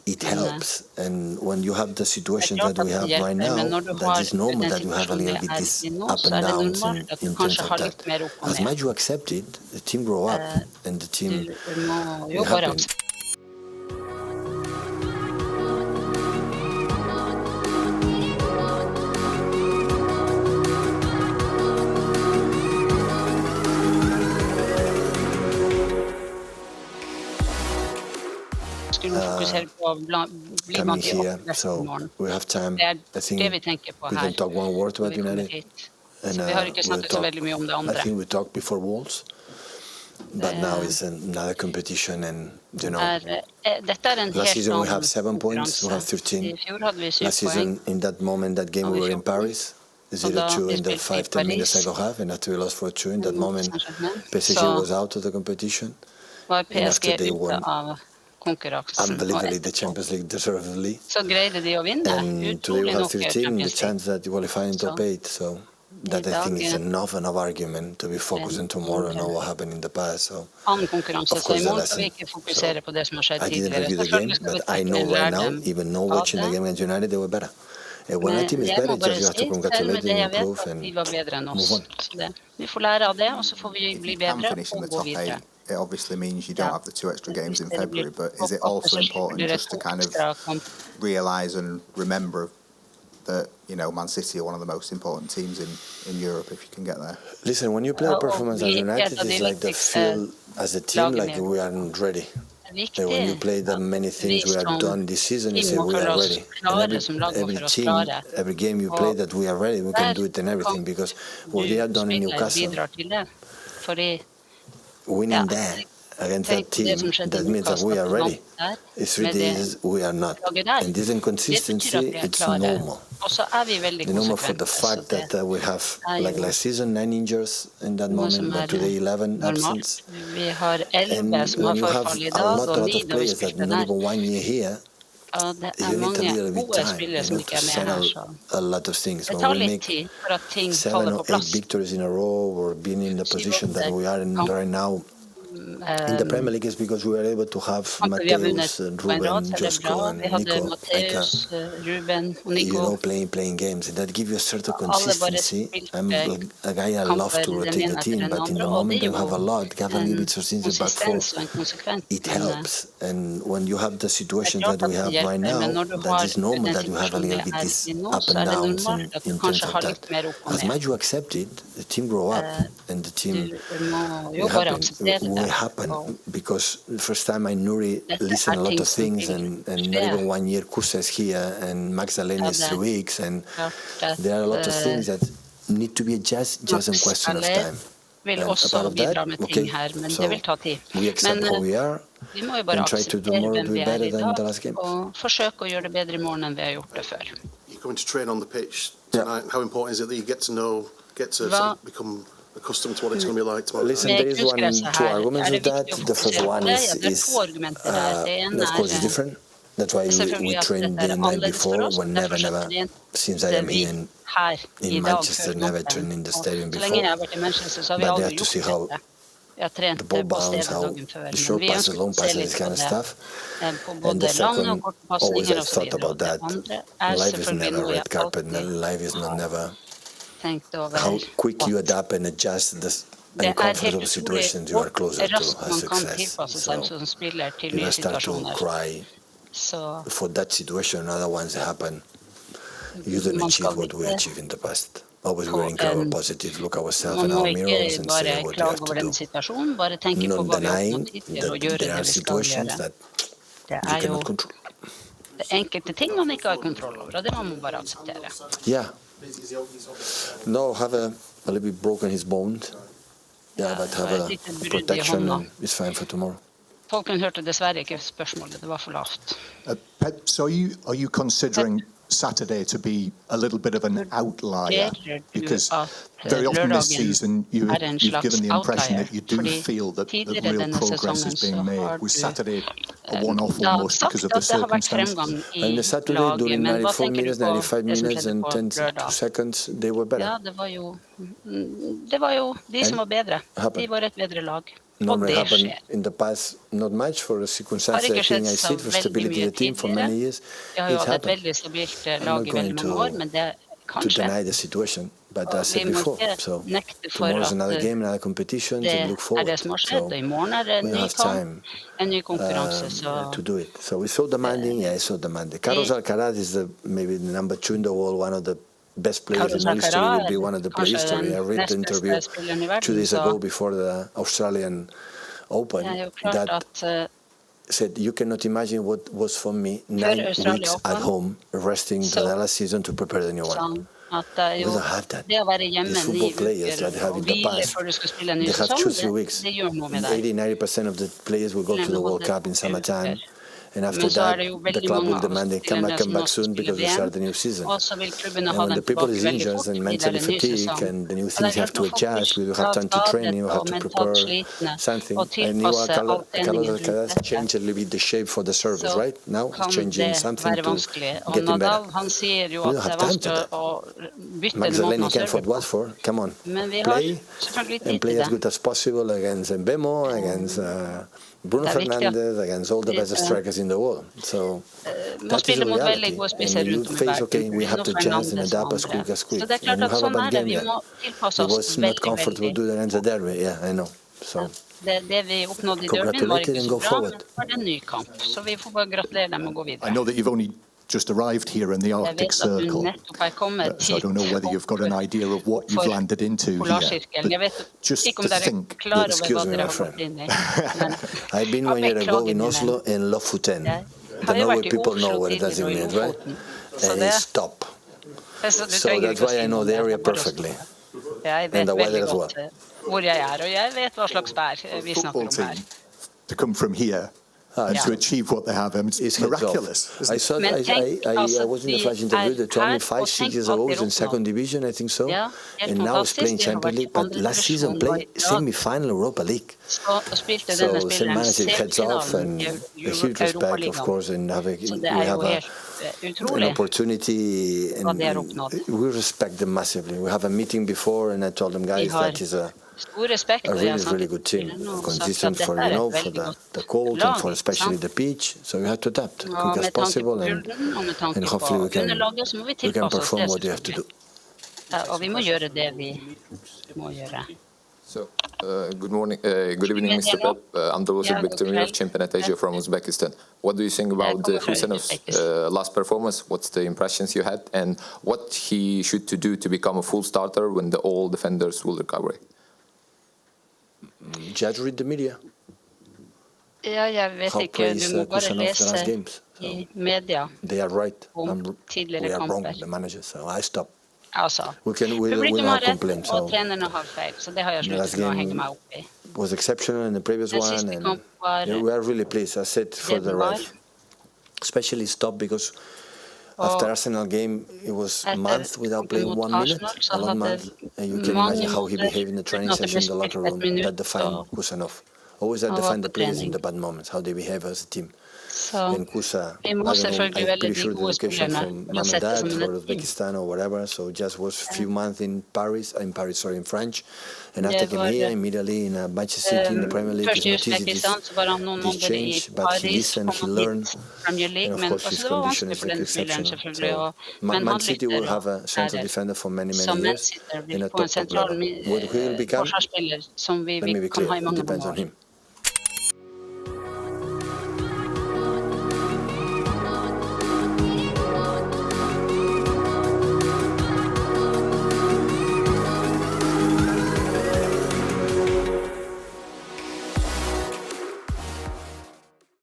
it helps. And when you have the situation that we have right now, that is normal that you have a little bit this up and downs in terms of that. As much you accept it, the team grow up and the team will happen. Coming here, so we have time. I think we can talk one word about United. And I think we talked before Wolves, but now it's another competition, and you know, last season we have 7 points, we have 13. Last season, in that moment, that game we were in Paris, 0-2 in the 5-10 minutes second half, and after we lost 4-2, in that moment, PSG was out of the competition, and after they won unbelievably the Champions League deservedly, and today we have 13, the chance that you qualify in top 8, so that I think is enough argument to be focused on tomorrow and not what happened in the past. So, of course, the lesson. So, I didn't review the game, but I know right now, even now watching the game against United, they were better. When a team is better, just you have to congratulate them, improve, and move on. If you can finish in the top 8, it obviously means you don't have the 2 extra games in February, but is it also important just to kind of realise and remember that, you know, Man City are one of the most important teams in Europe if you can get there? Listen, when you play a performance as United, it's like the feel as a team like we aren't ready. And when you play the many things we have done this season, you say we are ready. And every team, every game you play that we are ready, we can do it and everything, because what they have done in Newcastle, winning there against that team, that means that we are ready. It's 3 days we are not. And this inconsistency, it's normal. It's normal for the fact that we have, like last season, 9 injuries in that moment, but today 11 absence. And when you have a lot of players that not even 1 year here, you need a little bit time, you need to settle a lot of things. When we make 7 or 8 victories in a row, or being in the position that we are in right now, in the Premier League, is because we were able to have Mateus, Ruben, Josko, and Nico, you know, playing games. That gives you a certain consistency. I'm a guy I love to rotate the team, but in the moment you have a lot, have a little bit of things back forth, it helps. And when you have the situation that we have right now, that is normal that you have a little bit this up and downs in terms of that. As much you accept it, the team grow up, and the team will happen, because the first time I listen a lot of things, and not even 1 year Kusa here and Max Allen is 3 weeks, and there are a lot of things that need to be adjusted, just a question of time. And apart of that, okay, so we accept how we are and try to do more, do it better than the last game. You're going to train on the pitch tonight. How important is it that you get to sort of become accustomed to what it's going to be like tomorrow? Listen, there is 2 arguments with that. The first one is of course, it's different. That's why we trained the night before, when never, since I am here in Manchester, never trained in the stadium before. But they have to see how the ball bounce, how the short passes, long passes, this kind of stuff. And the second, always I thought about that. Life is never red carpet, life is not never. How quick you adapt and adjust the uncomfortable situations, you are closer to a success. So you start to cry for that situation, other ones happen. You don't achieve what we achieved in the past. Always we're incredibly positive, look ourselves in our mirrors and say what you have to do. Not denying that there are situations that you cannot control. Yeah. No, have a little bit broken his bone. Yeah, but have a protection and it's fine for tomorrow. Tolken hørte dessverre ikke spørsmålet, det var for lavt. Pep, so are you considering Saturday to be a little bit of an outlier? Because very often this season you've given the impression that you do feel that real progress is being made. Was Saturday a one-off almost because of the circumstances? And the Saturday during 94 minutes, 95 minutes and 10 seconds, they were better. Ja, det var jo de som var bedre. De var et bedre lag. normally happened in the past, not much for the circumstances I think I see for stability of the team for many years. It's happened. I'm not going to deny the situation, but as I said before, so tomorrow is another game, another competition to look forward. So we have time to do it. So it's so demanding, it's so demanding. Carlos Alcaraz is maybe the number 2 in the world, one of the best players in history, will be one of the prehistory. I read the interview 2 days ago before the Australian Open that said, you cannot imagine what was for me 9 weeks at home resting the last season to prepare the new one. We don't have that. These football players that have in the past, they have 2-3 weeks. 80-90% of the players will go to the World Cup in summertime. And after that, the club will demand they come back soon because we start the new season. And when the people is injured and mentally fatigued and the new things have to adjust, we will have time to train, we will have to prepare something. And Carlos Alcaraz changed a little bit the shape for the service, right? Now he's changing something to getting better. We don't have time to that. Max Delaney came for what for? Come on, play and play as good as possible against Mbemo, against Bruno Fernandes, against all the best strikers in the world. So that is the reality. And you face, okay, we have to adjust and adapt as quick as quick. And you have a bad game there. It was not comfortable to do that in the derby. Yeah, I know. So congratulate and go forward. I know that you've only just arrived here in the Arctic Circle, so I don't know whether you've got an idea of what you've landed into here. But just to think, excuse me, my friend. I've been 1 year ago in Oslo and Lofoten. The Norway people know what it does mean, right? And it's top. So that's why I know the area perfectly. And the weather as well. Football team to come from here and to achieve what they have, it's miraculous. I was in the flash interview. They told me 5-6 years ago was in second division, I think so, and now it's playing Champions League. But last season played semi-final Europa League. So same manager heads off, and a huge respect, of course, and we have an opportunity, and we respect them massively. We have a meeting before, and I told them, guys, that is a really good team, consistent for the cold and for especially the pitch. So we have to adapt as quick as possible, and hopefully we can perform what we have to do. So, good morning, good evening, Mr. Pep. I'm the Victor of Championat Asia from Uzbekistan. What do you think about Husenov's last performance? What's the impressions you had, and what he should do to become a full starter when all defenders will recover? Just read the media. Jeg vet ikke, du må bare lese I media They are right. We are wrong, the manager, so I stop. Publikum har rett, og trenerne har feil, så det har jeg sluttet å henge meg opp I. Was exceptional in the previous one, and we are really pleased. I said for the ref, especially stop because after Arsenal game, it was a month without playing 1 minute, a long month, and you can imagine how he behaved in the training session in the locker room. That defined Husenovs. Always that define the players in the bad moments, how they behave as a team. And Kusa, I don't know, I'm pretty sure the education from mom and dad for Uzbekistan or whatever, so just was a few months in French, and after came here immediately in Manchester City in the Premier League. It's not easy this change, but he listened, he learned, and of course his condition is exceptional. So Man City will have a central defender for many years in a top level. What he will become, let me be clear, it depends on him.